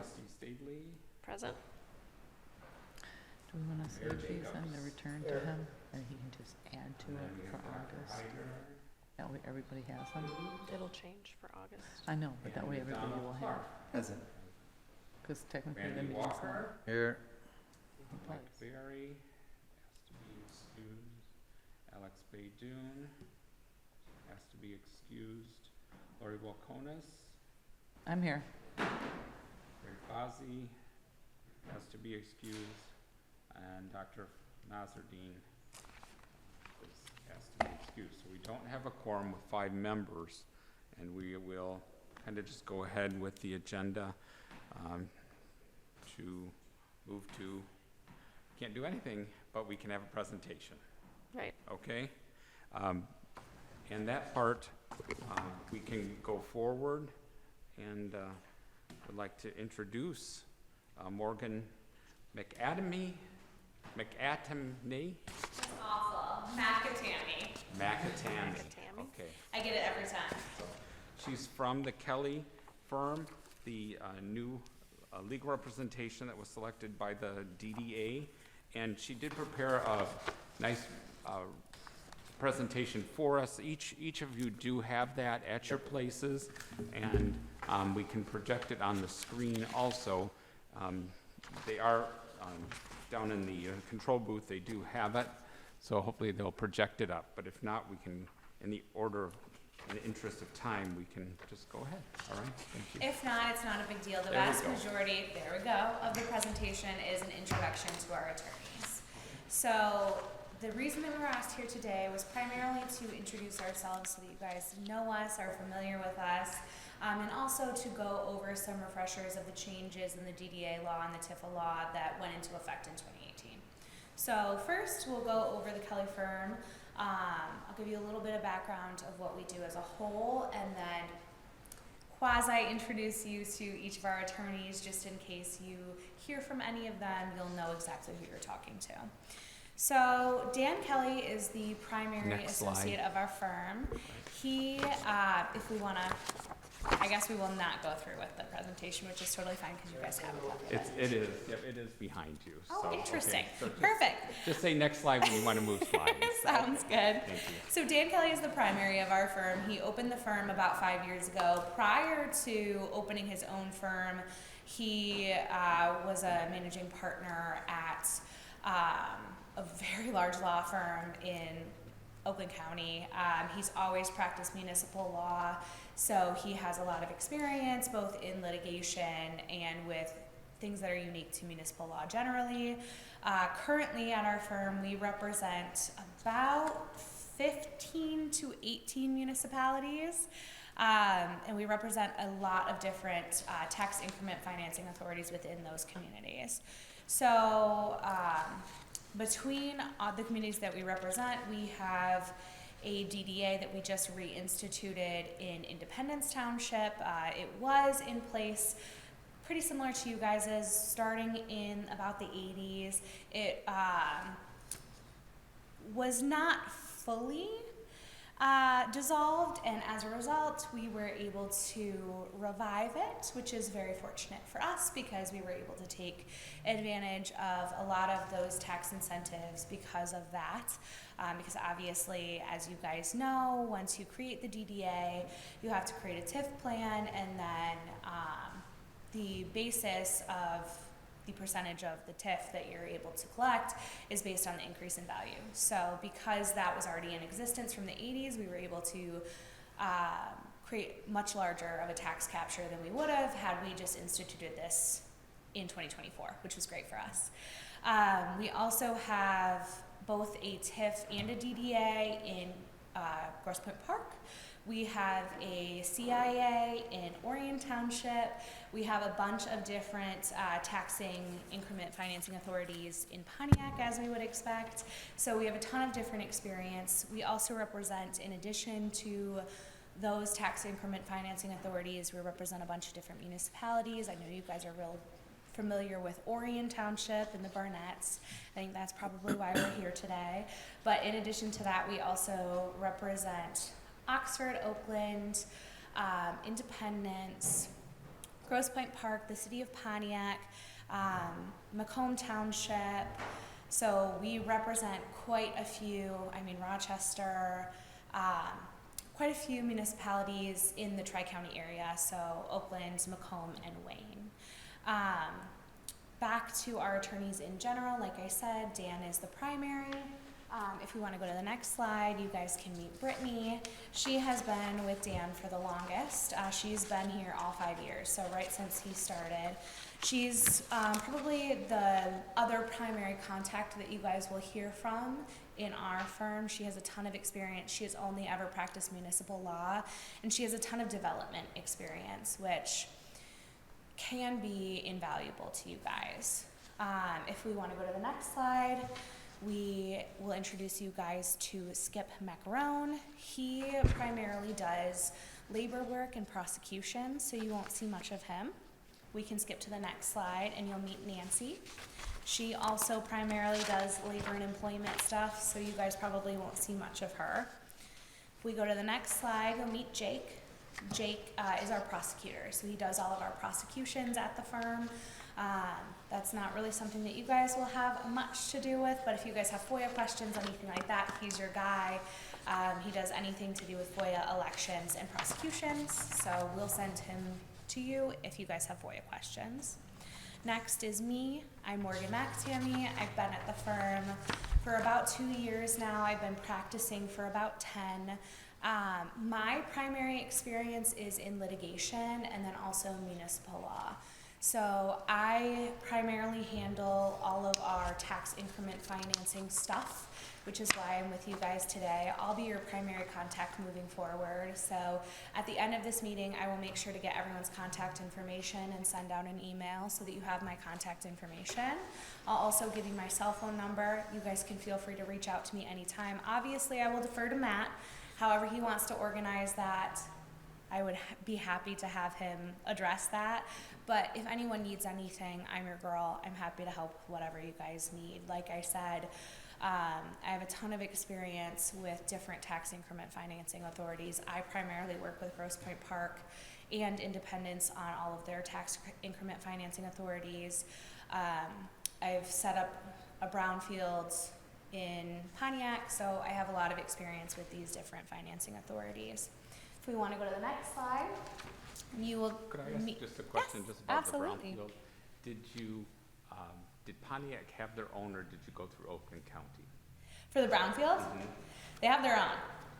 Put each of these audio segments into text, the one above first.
Trustee Staley. Present. Do we want to save these and the return to him, and he can just add to And then it we for have Dr. August? Hyder. That way everybody has them. It'll change for August. I know, but that way And everybody Donald will have, Clark. Present. because technically the Randy meeting's not. Walker. Here. Mike Berry has to be excused. Alex Baydoun has to be excused. Lori Wilconis, I'm here. Ray Fozzie has to be excused, and Dr. Nazardine has to be excused. So we don't have a quorum with 5 members, and we will kind of just go ahead with the agenda to move to, can't do anything, but we can have a presentation. Right. Okay? And that part, we can go forward, and I'd like to introduce Morgan McAtamney. That's awful. Macatami. McAtamney. McAtamney. Okay. I get it every time. She's from the Kelly firm, the new legal representation that was selected by the DDA, and she did prepare a nice presentation for us. Each of you do have that at your places, and we can project it on the screen also. They are down in the control booth, they do have it, so hopefully they'll project it up. But if not, we can, in the interest of time, we can just go ahead. All right, thank you. If not, it's not a big deal. The There we vast go. majority, there we go, of the presentation is an introduction to our attorneys. So the reason that we were asked here today was primarily to introduce ourselves so that you guys know us, are familiar with us, and also to go over some refreshers of the changes in the DDA law and the TIFA law that went into effect in 2018. So first, we'll go over the Kelly firm. I'll give you a little bit of background of what we do as a whole, and then quasi-introduce you to each of our attorneys, just in case you hear from any of them, you'll know exactly who you're talking to. So Dan Kelly is the primary Next slide. associate of our firm. He, if we want to, I guess we will not go through with the presentation, which is totally fine because you guys have a copy of it. It is, yep, it is behind you. Oh, so, okay. interesting. So just- Perfect. Just say next slide when you want to move slides. Sounds good. Thank you. So Dan Kelly is the primary of our firm. He opened the firm about 5 years ago. Prior to opening his own firm, he was a managing partner at a very large law firm in Oakland County. He's always practiced municipal law, so he has a lot of experience both in litigation and with things that are unique to municipal law generally. Currently at our firm, we represent about 15 to 18 municipalities, and we represent a lot of different tax increment financing authorities within those communities. So between the communities that we represent, we have a DDA that we just reinstituted in Independence Township. It was in place pretty similar to you guys' starting in about the 80s. It was not fully dissolved, and as a result, we were able to revive it, which is very fortunate for us because we were able to take advantage of a lot of those tax incentives because of that. Because obviously, as you guys know, once you create the DDA, you have to create a TIF plan, and then the basis of the percentage of the TIF that you're able to collect is based on the increase in value. So because that was already in existence from the 80s, we were able to create much larger of a tax capture than we would have had we just instituted this in 2024, which was great for us. We also have both a TIF and a DDA in Grosse Pointe Park. We have a CIA in Orion Township. We have a bunch of different taxing increment financing authorities in Pontiac, as we would expect. So we have a ton of different experience. We also represent, in addition to those tax increment financing authorities, we represent a bunch of different municipalities. I know you guys are real familiar with Orion Township and the Barnetts. I think that's probably why we're here today. But in addition to that, we also represent Oxford, Oakland, Independence, Grosse Pointe Park, the city of Pontiac, Macomb Township. So we represent quite a few, Rochester, quite a few municipalities in the Tri-County area, so Oakland, Macomb, and Wayne. Back to our attorneys in general, like I said, Dan is the primary. If we want to go to the next slide, you guys can meet Brittany. She has been with Dan for the longest. She's been here all 5 years, so right since he started. She's probably the other primary contact that you guys will hear from in our firm. She has a ton of experience. She has only ever practiced municipal law, and she has a ton of development experience, which can be invaluable to you guys. If we want to go to the next slide, we will introduce you guys to Skip Macarone. He primarily does labor work and prosecution, so you won't see much of him. We can skip to the next slide and you'll meet Nancy. She also primarily does labor and employment stuff, so you guys probably won't see much of her. If we go to the next slide, you'll meet Jake. Jake is our prosecutor, so he does all of our prosecutions at the firm. That's not really something that you guys will have much to do with, but if you guys have FOIA questions, anything like that, he's your guy. He does anything to do with FOIA elections and prosecutions, so we'll send him to you if you guys have FOIA questions. Next is me. I'm Morgan McTammy. I've been at the firm for about 2 years now. I've been practicing for about 10. My primary experience is in litigation and then also municipal law. So I primarily handle all of our tax increment financing stuff, which is why I'm with you guys today. I'll be your primary contact moving forward. So at the end of this meeting, I will make sure to get everyone's contact information and send out an email so that you have my contact information. I'll also give you my cell phone number. You guys can feel free to reach out to me anytime. Obviously, I will defer to Matt. However he wants to organize that, I would be happy to have him address that. But if anyone needs anything, I'm your girl. I'm happy to help with whatever you guys need. Like I said, I have a ton of experience with different tax increment financing authorities. I primarily work with Grosse Pointe Park and Independence on all of their tax increment financing authorities. I've set up a brownfield in Pontiac, so I have a lot of experience with these different financing authorities. If we want to go to the next slide, you will Could I ask meet. just a question Yes, just about absolutely. the brownfield? Did Pontiac have their own, or did you go through Oakland County? For the brownfield, they have their own.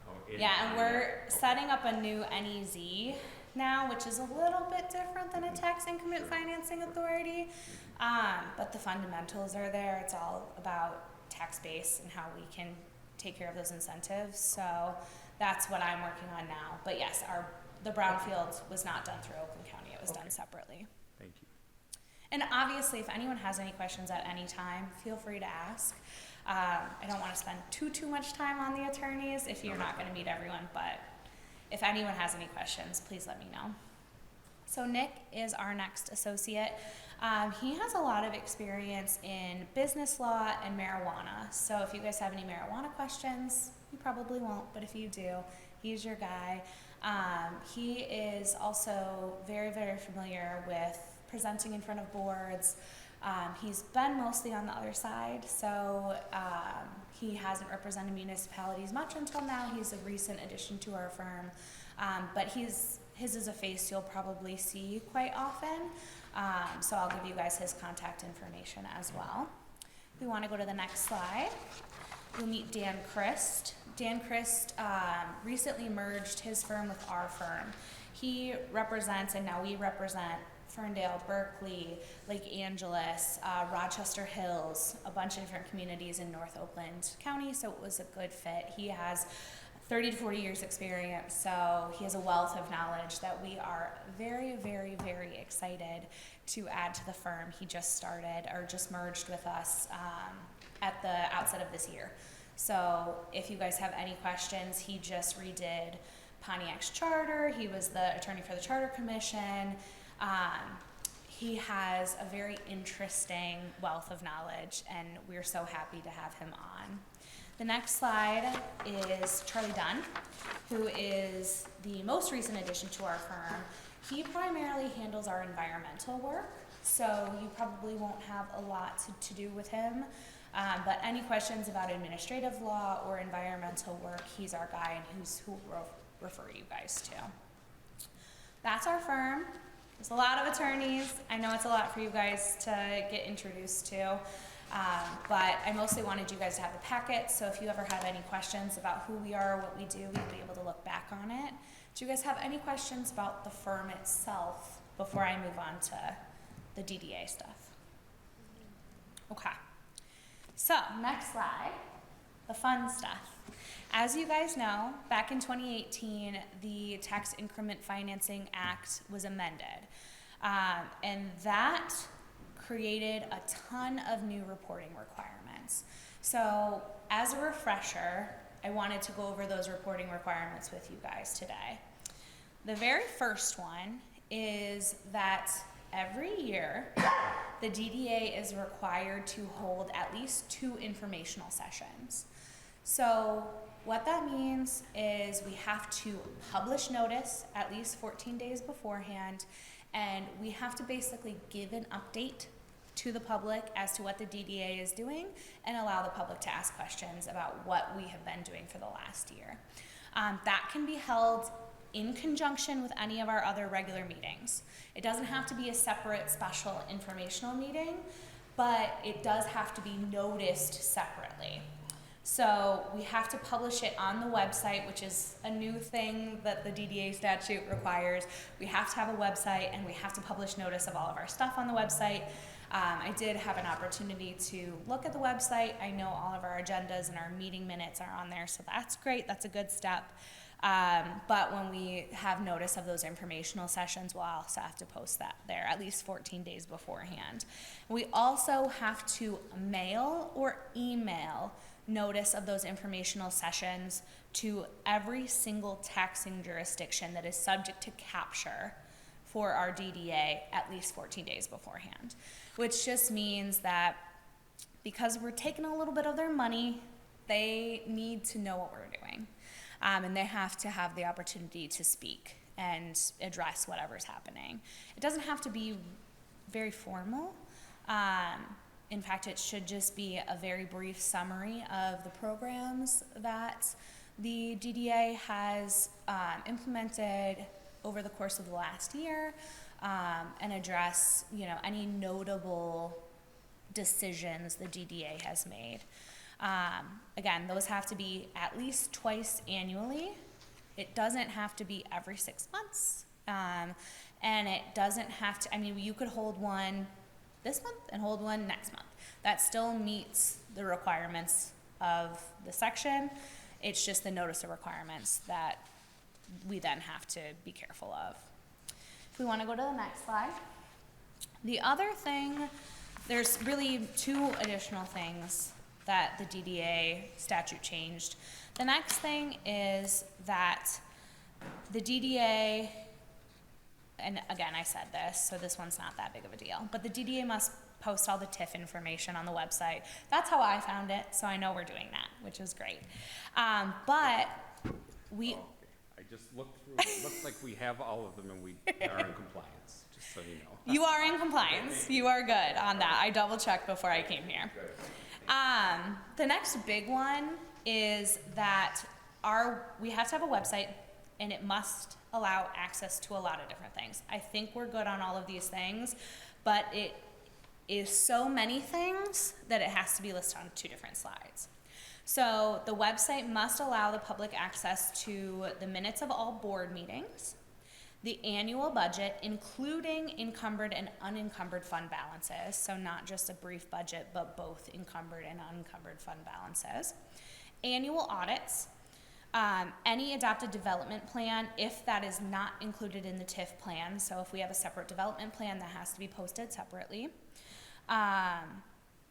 Oh, in Yeah, and we're Pontiac, okay. setting up a new NEZ now, which is a little bit different than a tax increment Sure. financing authority. But the fundamentals are there. It's all about tax base and how we can take care of those incentives. So that's what I'm working on now. But yes, the brownfield was not done through Oakland County. It was done separately. Thank you. And obviously, if anyone has any questions at any time, feel free to ask. I don't want to spend too much time on the attorneys if you're not going to meet everyone, but if anyone has any questions, please let me know. So Nick is our next associate. He has a lot of experience in business law and marijuana. So if you guys have any marijuana questions, you probably won't, but if you do, he's your guy. He is also very, very familiar with presenting in front of boards. He's been mostly on the other side, so he hasn't represented municipalities much until now. He's a recent addition to our firm, but his is a face you'll probably see quite often, so I'll give you guys his contact information as well. We want to go to the next slide. You'll meet Dan Christ. Dan Christ recently merged his firm with our firm. He represents, and now we represent, Ferndale, Berkeley, Lake Angeles, Rochester Hills, a bunch of different communities in North Oakland County, so it was a good fit. He has 30 to 40 years experience, so he has a wealth of knowledge that we are very, very, very excited to add to the firm. He just started, or just merged with us at the outset of this year. So if you guys have any questions, he just redid Pontiac's charter. He was the attorney for the Charter Commission. He has a very interesting wealth of knowledge, and we're so happy to have him on. The next slide is Charlie Dunn, who is the most recent addition to our firm. He primarily handles our environmental work, so you probably won't have a lot to do with him. But any questions about administrative law or environmental work, he's our guy and who will refer you guys to. That's our firm. There's a lot of attorneys. I know it's a lot for you guys to get introduced to, but I mostly wanted you guys to have the packet, so if you ever have any questions about who we are or what we do, you'll be able to look back on it. Do you guys have any questions about the firm itself before I move on to the DDA stuff? Okay. So, next slide, the fun stuff. As you guys know, back in 2018, the Tax Increment Financing Act was amended. And that created a ton of new reporting requirements. So, as a refresher, I wanted to go over those reporting requirements with you guys today. The very first one is that every year, the DDA is required to hold at least 2 informational sessions. So what that means is we have to publish notice at least 14 days beforehand, and we have to basically give an update to the public as to what the DDA is doing and allow the public to ask questions about what we have been doing for the last year. That can be held in conjunction with any of our other regular meetings. It doesn't have to be a separate special informational meeting, but it does have to be noticed separately. So we have to publish it on the website, which is a new thing that the DDA statute requires. We have to have a website, and we have to publish notice of all of our stuff on the website. I did have an opportunity to look at the website. I know all of our agendas and our meeting minutes are on there, so that's great. That's a good step. But when we have notice of those informational sessions, we'll also have to post that there at least 14 days beforehand. We also have to mail or email notice of those informational sessions to every single taxing jurisdiction that is subject to capture for our DDA at least 14 days beforehand, which just means that because we're taking a little bit of their money, they need to know what we're doing. And they have to have the opportunity to speak and address whatever's happening. It doesn't have to be very formal. In fact, it should just be a very brief summary of the programs that the DDA has implemented over the course of the last year, and address, any notable decisions the DDA has made. Again, those have to be at least twice annually. It doesn't have to be every 6 months. And it doesn't have to, you could hold one this month and hold one next month. That still meets the requirements of the section. It's just the notice of requirements that we then have to be careful of. If we want to go to the next slide. The other thing, there's really 2 additional things that the DDA statute changed. The next thing is that the DDA, and again, I said this, so this one's not that big of a deal, but the DDA must post all the TIF information on the website. That's how I found it, so I know we're doing that, which is great. But we... I just looked through, it looks like we have all of them and we are in compliance, just so you know. You are in compliance. You are good on that. I double checked before I came here. The next big one is that we have to have a website, and it must allow access to a lot of different things. I think we're good on all of these things, but it is so many things that it has to be listed on 2 different slides. So the website must allow the public access to the minutes of all board meetings, the annual budget, including encumbered and unencumbered fund balances, so not just a brief budget, but both encumbered and unencumbered fund balances, annual audits, any adopted development plan, if that is not included in the TIF plan, so if we have a separate development plan, that has to be posted separately,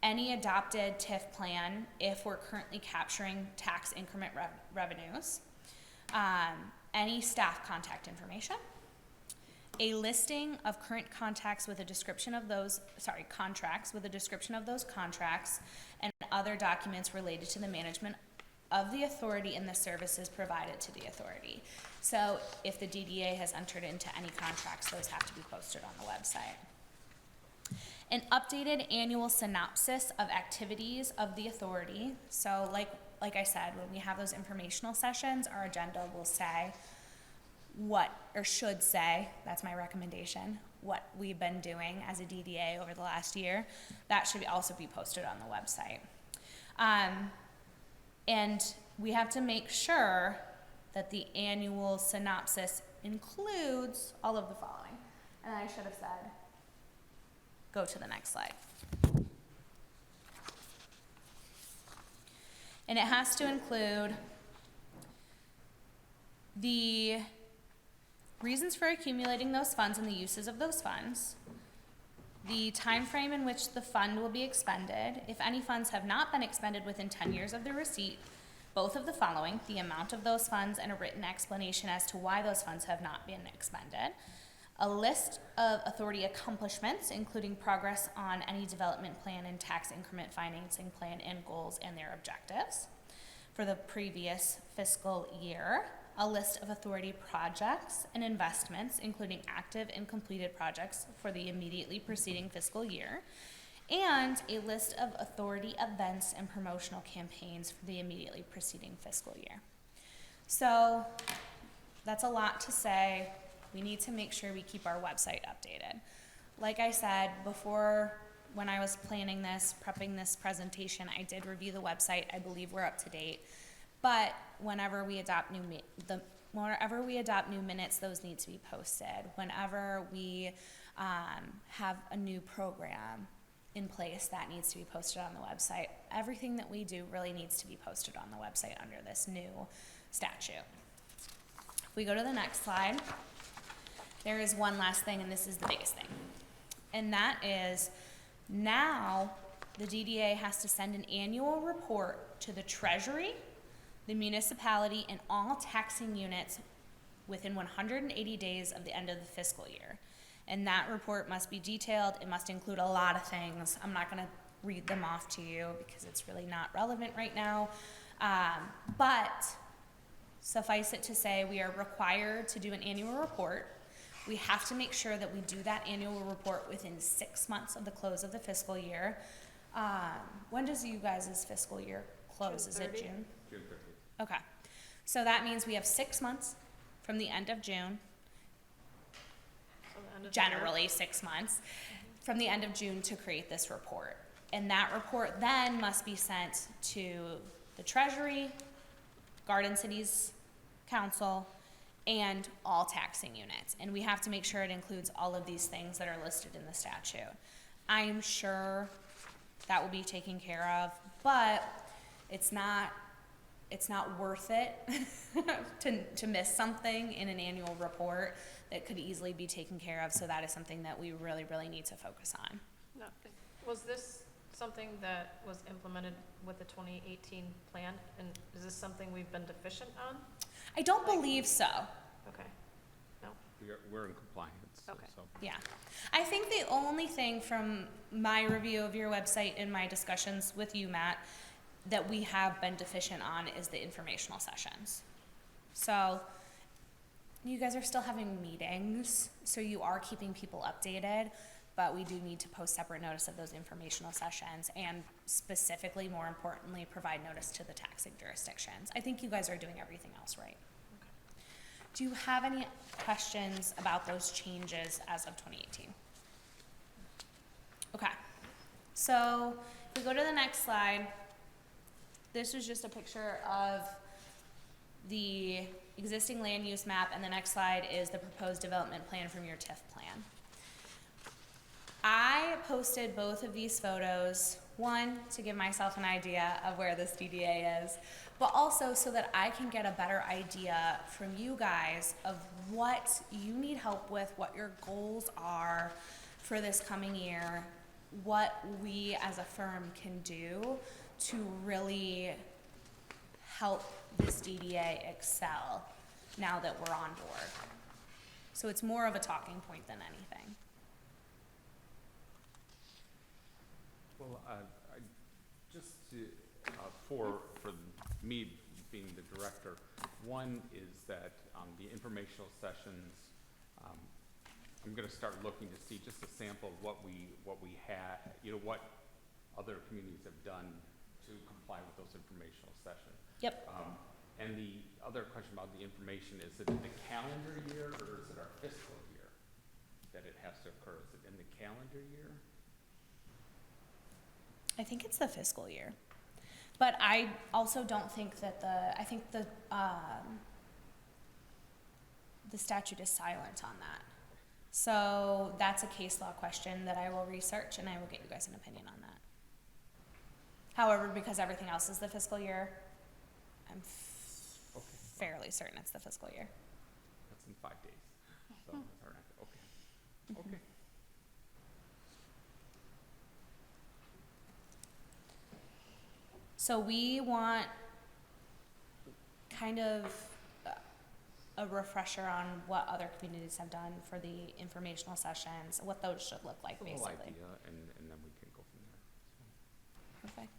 any adopted TIF plan if we're currently capturing tax increment revenues, any staff contact information, a listing of current contracts with a description of those, contracts with a description of those contracts, and other documents related to the management of the authority and the services provided to the authority. So if the DDA has entered into any contracts, those have to be posted on the website. An updated annual synopsis of activities of the authority. So like I said, when we have those informational sessions, our agenda will say what, or should say, that's my recommendation, what we've been doing as a DDA over the last year. That should also be posted on the website. And we have to make sure that the annual synopsis includes all of the following. And I should have said, go to the next slide. And it has to include the reasons for accumulating those funds and the uses of those funds, the time frame in which the fund will be expended, if any funds have not been expended within 10 years of the receipt, both of the following, the amount of those funds and a written explanation as to why those funds have not been expended, a list of authority accomplishments, including progress on any development plan and tax increment financing plan and goals and their objectives for the previous fiscal year, a list of authority projects and investments, including active and completed projects for the immediately preceding fiscal year, and a list of authority events and promotional campaigns for the immediately preceding fiscal year. So that's a lot to say. We need to make sure we keep our website updated. Like I said before, when I was planning this, prepping this presentation, I did review the website. I believe we're up to date. But whenever we adopt new minutes, those need to be posted. Whenever we have a new program in place, that needs to be posted on the website. Everything that we do really needs to be posted on the website under this new statute. If we go to the next slide, there is one last thing, and this is the biggest thing. And that is now the DDA has to send an annual report to the Treasury, the municipality, and all taxing units within 180 days of the end of the fiscal year. And that report must be detailed. It must include a lot of things. I'm not going to read them off to you because it's really not relevant right now. But suffice it to say, we are required to do an annual report. We have to make sure that we do that annual report within 6 months of the close of the fiscal year. When does you guys' fiscal year close? Is it June? June 30th. Okay. So that means we have 6 months from the end of June, So the end of the year. generally 6 months, from the end of June to create this report. And that report then must be sent to the Treasury, Garden Cities Council, and all taxing units. And we have to make sure it includes all of these things that are listed in the statute. I am sure that will be taken care of, but it's not worth it to miss something in an annual report that could easily be taken care of. So that is something that we really, really need to focus on. No, was this something that was implemented with the 2018 plan? And is this something we've been deficient on? I don't believe so. Okay. No? We're in compliance. Okay. So. Yeah. I think the only thing from my review of your website and my discussions with you, Matt, that we have been deficient on is the informational sessions. So you guys are still having meetings, so you are keeping people updated, but we do need to post separate notice of those informational sessions and specifically, more importantly, provide notice to the taxing jurisdictions. I think you guys are doing everything else right. Do you have any questions about those changes as of 2018? Okay, so if we go to the next slide, this is just a picture of the existing land use map, and the next slide is the proposed development plan from your TIF plan. I posted both of these photos, one, to give myself an idea of where this DDA is, but also so that I can get a better idea from you guys of what you need help with, what your goals are for this coming year, what we as a firm can do to really help this DDA excel now that we're on board. So it's more of a talking point than anything. Well, just to, for me being the director. One is that the informational sessions, I'm going to start looking to see just a sample of what we had, what other communities have done to comply with those informational sessions. Yep. And the other question about the information, is it in the calendar year or is it our fiscal year that it has to occur? Is it in the calendar year? I think it's the fiscal year. But I also don't think that I think the statute is silent on that. So that's a case law question that I will research and I will get you guys an opinion on that. However, because everything else is the fiscal year, I'm fairly certain it's the fiscal year. That's in 5 days. So, all right, okay. Okay. So we want kind of a refresher on what other communities have done for the informational sessions, what those should look like, The whole basically. idea, and then we can go from there. Perfect.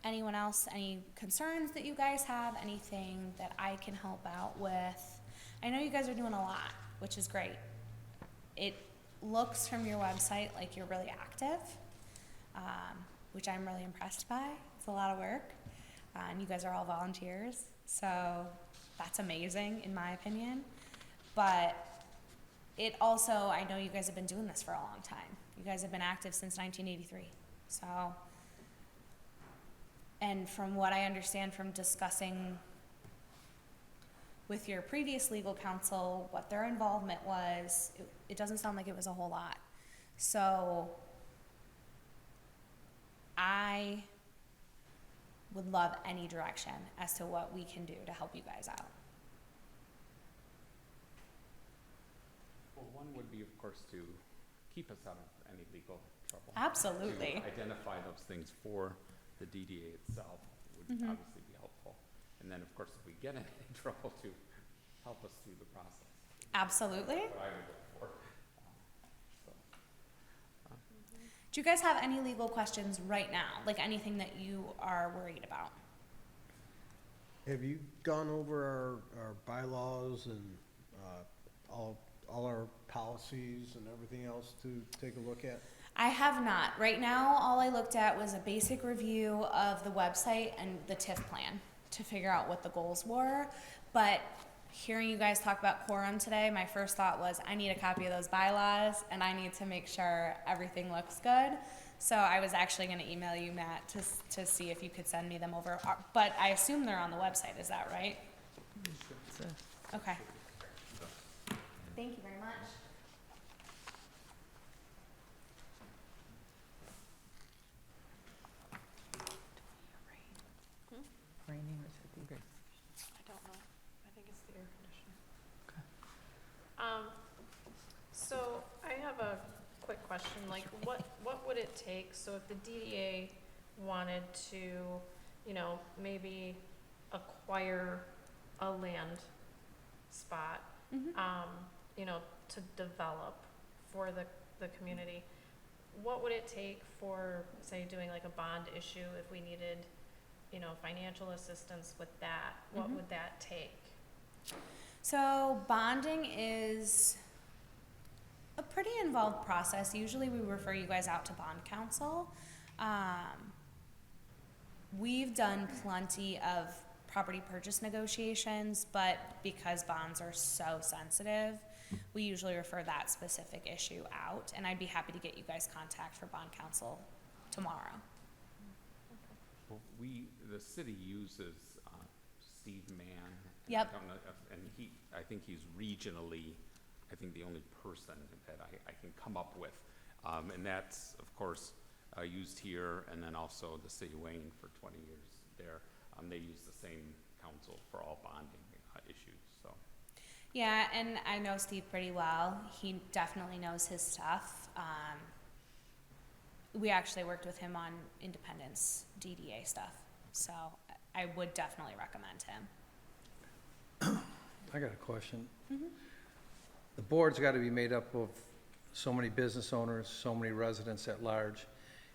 Anyone else, any concerns that you guys have, anything that I can help out with? I know you guys are doing a lot, which is great. It looks from your website like you're really active, which I'm really impressed by. It's a lot of work, and you guys are all volunteers, so that's amazing in my opinion. But it also, I know you guys have been doing this for a long time. You guys have been active since 1983, so. And from what I understand from discussing with your previous legal counsel, what their involvement was, it doesn't sound like it was a whole lot. So I would love any direction as to what we can do to help you guys out. Well, one would be, of course, to keep us out of any legal trouble. Absolutely. To identify those things for the DDA itself would obviously be helpful. And then, of course, if we get in any trouble, to help us through the process. Absolutely. That's what I would look for. So, Do you guys have any legal questions right now? Like anything that you are worried about? Have you gone over our bylaws and all our policies and everything else to take a look at? I have not. Right now, all I looked at was a basic review of the website and the TIF plan to figure out what the goals were. But hearing you guys talk about quorum today, my first thought was I need a copy of those bylaws and I need to make sure everything looks good. So I was actually going to email you, Matt, to see if you could send me them over. But I assume they're on the website. Is that right? So, Okay. Thank you very much. raining or something. I don't know. I think it's the air conditioner. Okay. So I have a quick question, like what would it take, so if the DDA wanted to, maybe acquire a land spot, to develop for the community, what would it take for, say, doing like a bond issue if we needed, financial assistance with that? What would that take? So bonding is a pretty involved process. Usually we refer you guys out to bond counsel. We've done plenty of property purchase negotiations, but because bonds are so sensitive, we usually refer that specific issue out, and I'd be happy to get you guys contact for bond counsel tomorrow. well, the city uses Steve Mann. Yep. I don't know and I think he's regionally, the only person that I can come up with. And that's, of course, used here, and then also the city of Wayne for 20 years there. They use the same counsel for all bonding issues, so. Yeah, and I know Steve pretty well. He definitely knows his stuff. We actually worked with him on Independence DDA stuff, so I would definitely recommend him. I got a question. The board's got to be made up of so many business owners, so many residents at large,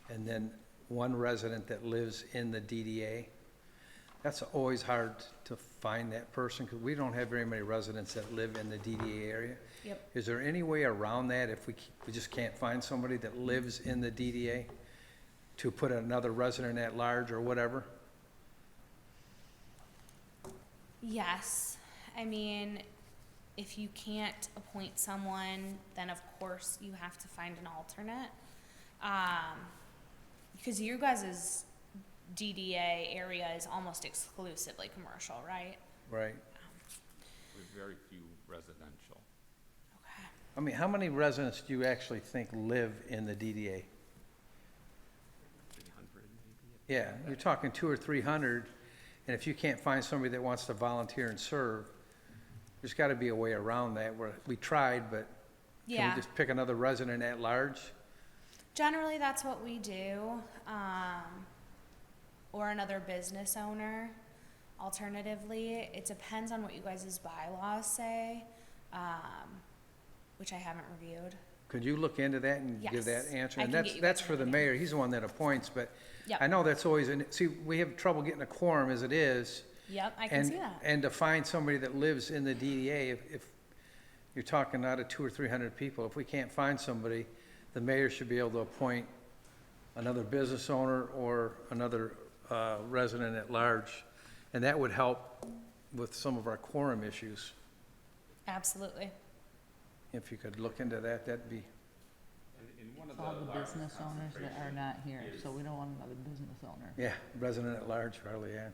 and then one resident that lives in the DDA. That's always hard to find that person, because we don't have very many residents that live in the DDA area. Yep. Is there any way around that if we just can't find somebody that lives in the DDA to put another resident at large or whatever? Yes, I mean, if you can't appoint someone, then of course you have to find an alternate. Because you guys' DDA area is almost exclusively commercial, right? Right. With very few residential. Okay. I mean, how many residents do you actually think live in the DDA? 300 maybe? Yeah, you're talking 200 or 300, and if you can't find somebody that wants to volunteer and serve, there's gotta be a way around that, where we tried, but can Yeah, we just pick another resident at large? generally that's what we do, or another business owner. Alternatively, it depends on what you guys' bylaws say, which I haven't reviewed. Could you look into that and give that Yes, answer? I And can get you that's guys for an the opinion. mayor, he's the one that appoints, but Yep. I know that's always, see, we have trouble getting a quorum as it is. Yep, I can And, see that. and to find somebody that lives in the DDA, if you're talking out of 200 or 300 people, if we can't find somebody, the mayor should be able to appoint another business owner or another resident at large. And that would help with some of our quorum issues. Absolutely. If you could look into that, that'd be, And one of All the largest business owners that are concentration not here, is- so we don't want another business owner. yeah, resident at large, probably, yeah.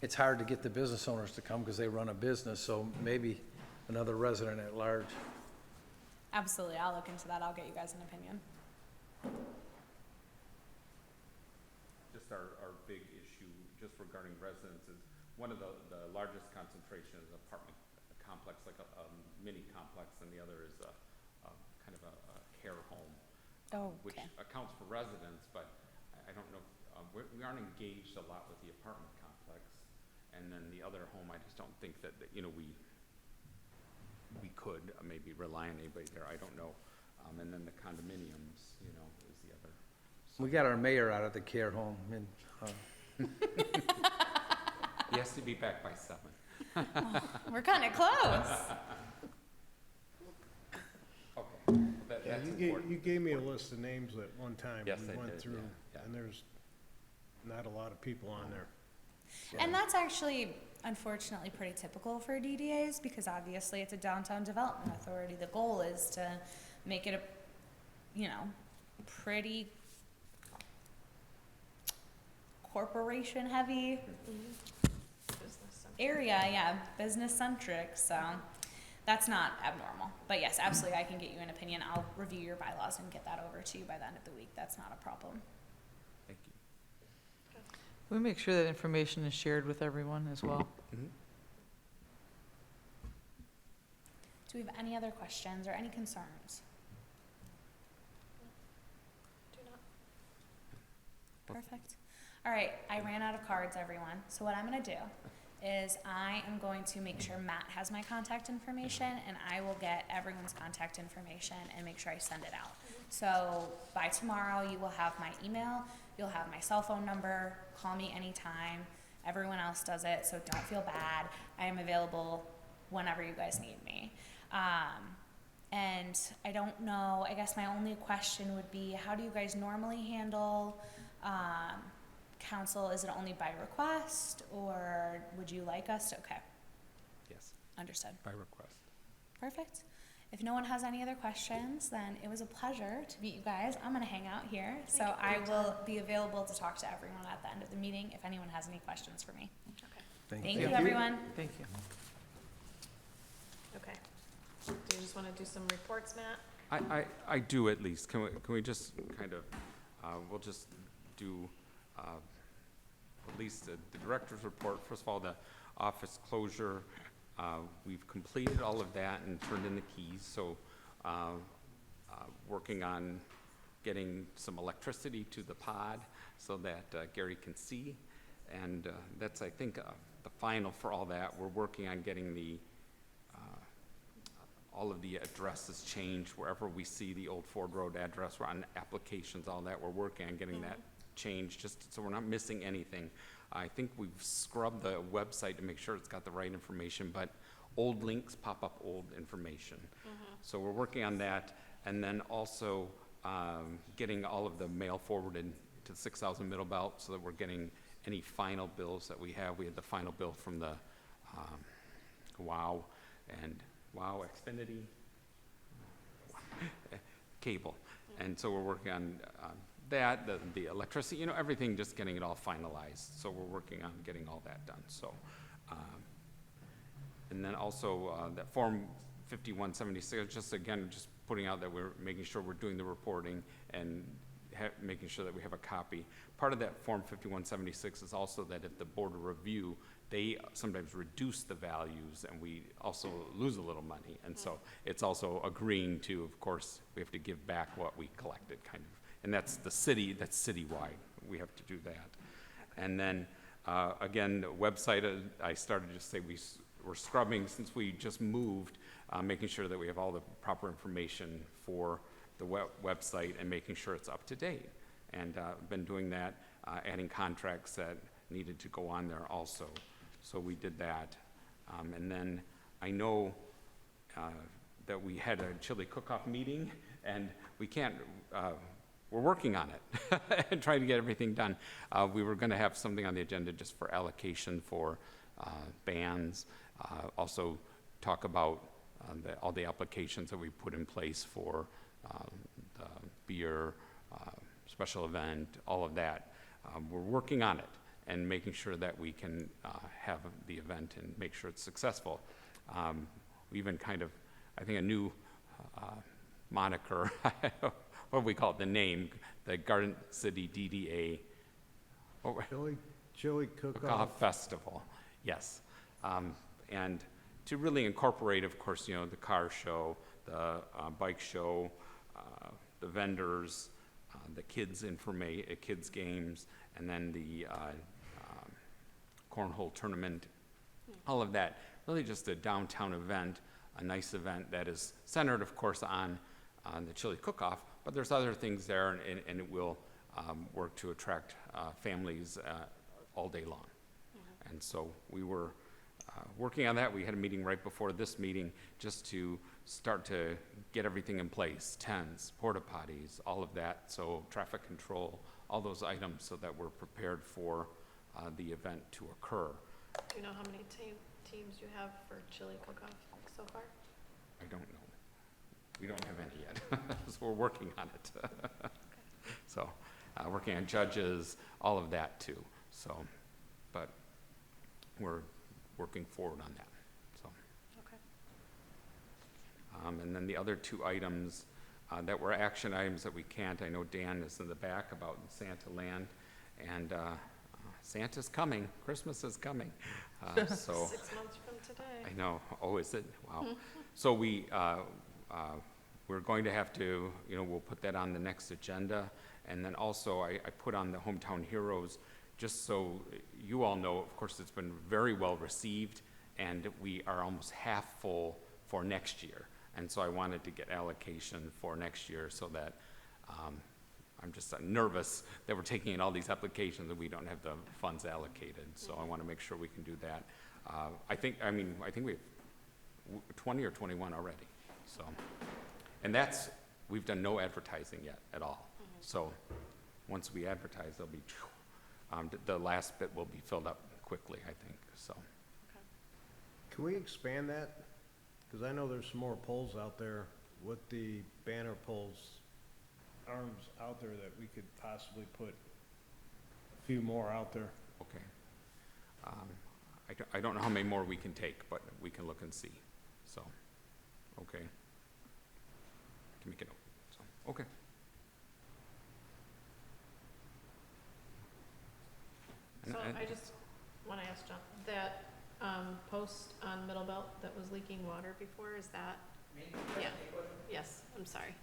It's hard to get the business owners to come because they run a business, so maybe another resident at large. Absolutely, I'll look into that, I'll get you guys an opinion. Just our big issue, just regarding residents, is one of the largest concentration is apartment complex, like a mini complex, and the other is a kind of a care home. Oh, Which okay. accounts for residents, but I don't know, we aren't engaged a lot with the apartment complex. And then the other home, I just don't think that, you know, we could maybe rely on anybody there, I don't know. And then the condominiums, you know, is the other. We got our mayor out of the care home, and He has to be back by 7. We're kinda close. Okay, Yeah, that's you important. gave me a list of names at one time. Yes, we I went did, through, yeah. and there's not a lot of people on there. And that's actually unfortunately pretty typical for DDAs because obviously it's a downtown development authority. The goal is to make it a, you know, pretty corporation heavy Business center. area, yeah, business centric, so that's not abnormal. But yes, absolutely, I can get you an opinion. I'll review your bylaws and get that over to you by the end of the week. That's not a problem. Thank you. We make sure that information is shared with everyone as well. Mhm. Do we have any other questions or any concerns? Do not. Perfect. All right, I ran out of cards, everyone. So what I'm gonna do is I am going to make sure Matt has my contact information and I will get everyone's contact information and make sure I send it out. So by tomorrow, you will have my email, you'll have my cell phone number, call me anytime. Everyone else does it, so don't feel bad. I am available whenever you guys need me. And I don't know, I guess my only question would be, how do you guys normally handle, council? Is it only by request, or would you like us to, okay, Yes, understood. by request. Perfect. If no one has any other questions, then it was a pleasure to meet you guys. I'm gonna hang out here, so you for I your will be available to talk to everyone at the end of the meeting if anyone has any questions for me. Okay, Thank you, everyone. Thank you. okay. Do you just wanna do some reports, Matt? I do at least. Can we just kind of, we'll just do at least the director's report. First of all, the office closure, we've completed all of that and turned in the keys, so working on getting some electricity to the pod so that Gary can see. And that's, I think, the final for all that. We're working on getting the all of the addresses changed wherever we see the old Ford Road address. We're on applications, all that. We're working on getting that changed, just so we're not missing anything. I think we've scrubbed the website to make sure it's got the right information, but old links pop up old information. So we're working on that, and then also getting all of the mail forwarded to the 6,000 Middle Belt so that we're getting any final bills that we have. We had the final bill from the WOW and WOW Xfinity cable. And so we're working on that, the electricity, you know, everything, just getting it all finalized. So we're working on getting all that done. So, and then also that Form 5176, just again, just putting out that we're making sure we're doing the reporting and making sure that we have a copy. Part of that Form 5176 is also that if the Board of Review, they sometimes reduce the values and we also lose a little money. And so it's also agreeing to, of course, we have to give back what we collected, kind of. And that's the city, that's citywide. We have to do that. And then, again, the website, I started to say we're scrubbing since we just moved, making sure that we have all the proper information for the website and making sure it's up to date. And been doing that, adding contracts that needed to go on there also. So we did that. And then I know that we had a chili cook-off meeting, and we can't, we're working on it and trying to get everything done. We were going to have something on the agenda just for allocation for bands. Also talk about all the applications that we put in place for the beer, special event, all of that. We're working on it and making sure that we can have the event and make sure it's successful. We even kind of, I think a new moniker, what do we call it, the name, the Garden City DDA Chili cook-off. Cook-Off Festival, yes. And to really incorporate, of course, you know, the car show, the bike show, the vendors, the kids kids games, and then the cornhole tournament, all of that. Really just a downtown event, a nice event that is centered, of course, on the chili cook-off, but there's other things there, and it will work to attract families all day long. And so we were working on that. We had a meeting right before this meeting just to start to get everything in place, tents, porta potties, all of that, so traffic control, all those items so that we're prepared for the event to occur. Do you know how many teams you have for chili cook-off so far? I don't know. We don't have any yet, so we're working on it. So, working on judges, all of that too. So, but we're working forward on that. So, Okay. and then the other two items that were action items that we can't. I know Dan is in the back about Santa Land, and Santa's coming. Christmas is coming. So 6 months from today. I know. Oh, is it? Wow. So we're going to have to, you know, we'll put that on the next agenda. And then also I put on the Hometown Heroes, just so you all know, of course, it's been very well received, and we are almost half full for next year. And so I wanted to get allocation for next year so that I'm just nervous that we're taking in all these applications and we don't have the funds allocated. So I want to make sure we can do that. I think we have 20 or 21 already. So, and we've done no advertising yet at all. So once we advertise, there'll be, the last bit will be filled up quickly, I think, so. Can we expand that? Because I know there's some more poles out there with the banner poles, arms out there that we could possibly put a few more out there. Okay. I don't know how many more we can take, but we can look and see, so, okay. Can make it up, so, okay. So I just want to ask John, that post on Middle Belt that was leaking water before, is that? Yeah, yes, I'm sorry.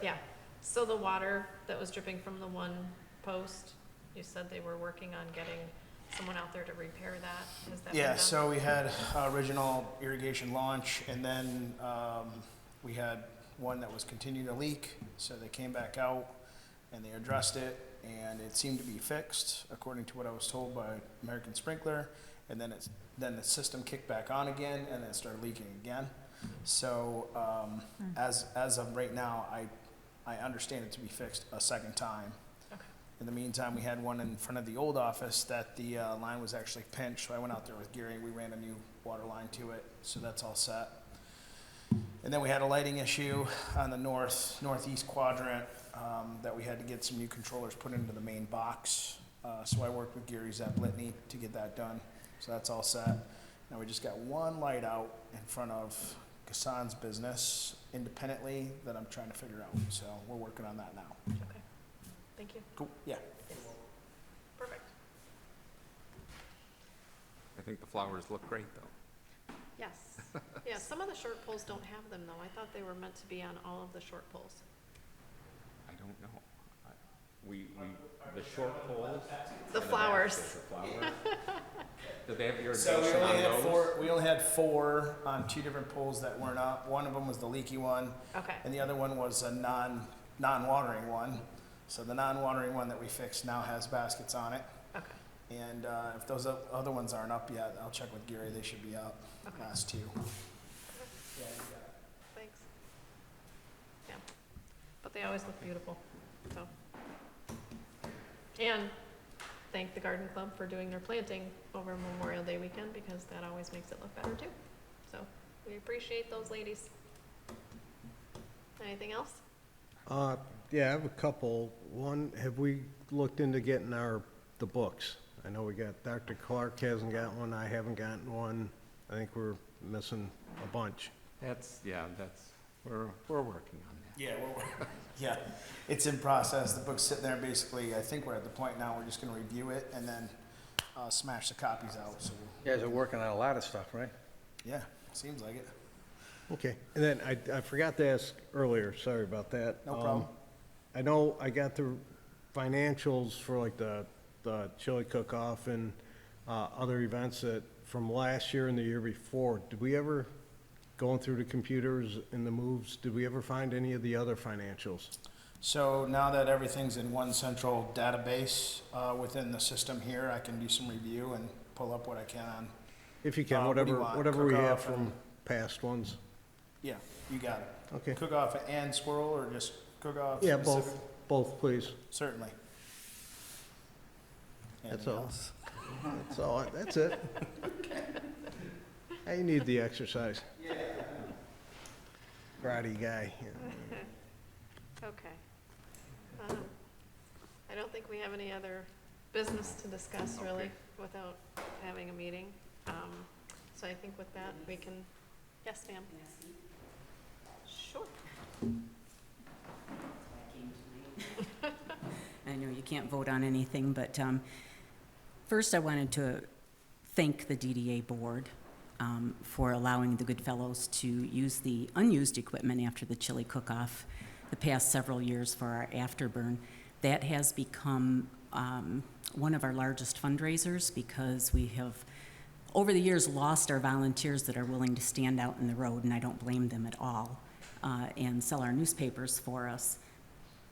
Yeah, so the water that was dripping from the one post, you said they were working on getting someone out there to repair that? Has that been Yeah, done? so we had original irrigation launch, and then we had one that was continuing to leak, so they came back out. and they addressed it, and it seemed to be fixed, according to what I was told by American Sprinkler, and then the system kicked back on again, and then it started leaking again. So, as of right now, I understand it to be fixed a second time. Okay. In the meantime, we had one in front of the old office that the line was actually pinched, so I went out there with Gary, we ran a new water line to it, so that's all set. And then we had a lighting issue on the northeast quadrant, that we had to get some new controllers put into the main box. So I worked with Gary Zaplitney to get that done, so that's all set. Now we just got one light out in front of Gassan's business independently that I'm trying to figure out, so we're working on that now. Okay, thank you. Cool, yeah. Yes. Perfect. I think the flowers look great, though. Yes. Yeah, some of the short poles don't have them, though. I thought they were meant to be on all of the short poles. I don't know. The short poles? The flowers. Do they have So irrigation on those? we only had 4 on 2 different poles that weren't up. One of them was the leaky one, Okay, and the other one was a non-watering one. So the non-watering one that we fixed now has baskets on it. okay, And if those other ones aren't up yet, I'll check with Gary, they should be up, Okay. last 2. thanks. Yeah, but they always look beautiful, so. And thank the garden club for doing their planting over Memorial Day weekend, because that always makes it look better too. So, we appreciate those ladies. Anything else? Yeah, I have a couple. One, have we looked into getting the books? I know we got, Dr. Clark hasn't got one, I haven't gotten one. I think we're missing a bunch. We're working on that. Yeah, yeah, it's in process. The book's sitting there basically. I think we're at the point now, we're just gonna review it and then smash the copies out, so, You guys are working on a lot of stuff, right? yeah, seems like it. Okay, and then I forgot to ask earlier, sorry about that. No problem. I know I got the financials for like the chili cook-off and other events that, from last year and the year before. Did we ever, going through the computers and the moves, did we ever find any of the other financials? So now that everything's in one central database within the system here, I can do some review and pull up what I can on. If you can, What do you whatever want, we have cook-off from and- past ones. Yeah, you got it. Okay. Cook-off and squirrel, or just cook-off? Yeah, specific? both, please. Certainly. That's Anything all. else? That's all, that's it. I need the exercise. Yeah. Karate guy. Okay. I don't think we have any other business to discuss really without having a meeting. So I think with that, we can, yes, ma'am? Sure. I know you can't vote on anything, but first I wanted to thank the DDA board for allowing the Goodfellows to use the unused equipment after the chili cook-off the past several years for our afterburn. That has become one of our largest fundraisers, because we have, over the years, lost our volunteers that are willing to stand out in the road, and I don't blame them at all, and sell our newspapers for us.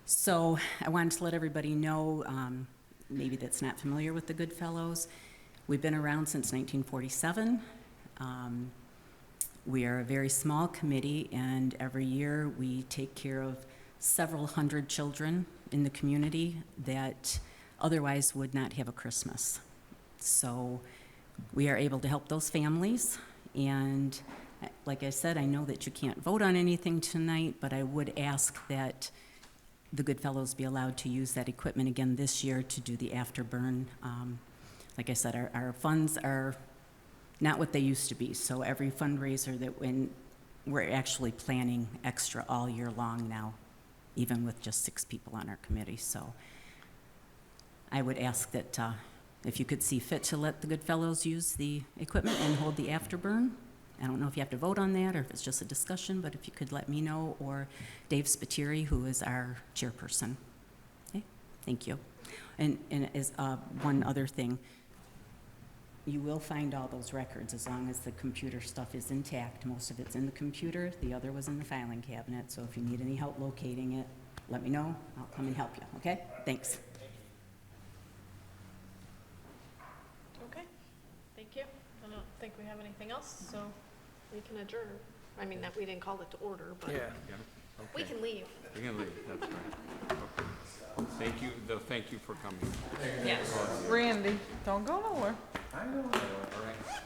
So I wanted to let everybody know, maybe that's not familiar with the Goodfellows, we've been around since 1947. We are a very small committee, and every year we take care of several hundred children in the community that otherwise would not have a Christmas. So we are able to help those families, and like I said, I know that you can't vote on anything tonight, but I would ask that the Goodfellows be allowed to use that equipment again this year to do the afterburn. Like I said, our funds are not what they used to be, so every fundraiser that we're actually planning extra all year long now, even with just 6 people on our committee. So I would ask that if you could see fit to let the Goodfellows use the equipment and hold the afterburn. I don't know if you have to vote on that or if it's just a discussion, but if you could let me know, or Dave Spiteri, who is our chairperson. Okay, thank you. And as one other thing, you will find all those records as long as the computer stuff is intact. Most of it's in the computer, the other was in the filing cabinet, so if you need any help locating it, let me know. I'll come and help you, okay? Thanks. Okay, thank you. I don't think we have anything else, so we can adjourn. I mean, that we didn't call it to order, but Yeah. Yeah, we okay. can leave. We can leave, that's right. Okay. Thank you, thank you for coming. Yes. Randy, don't go nowhere. All right.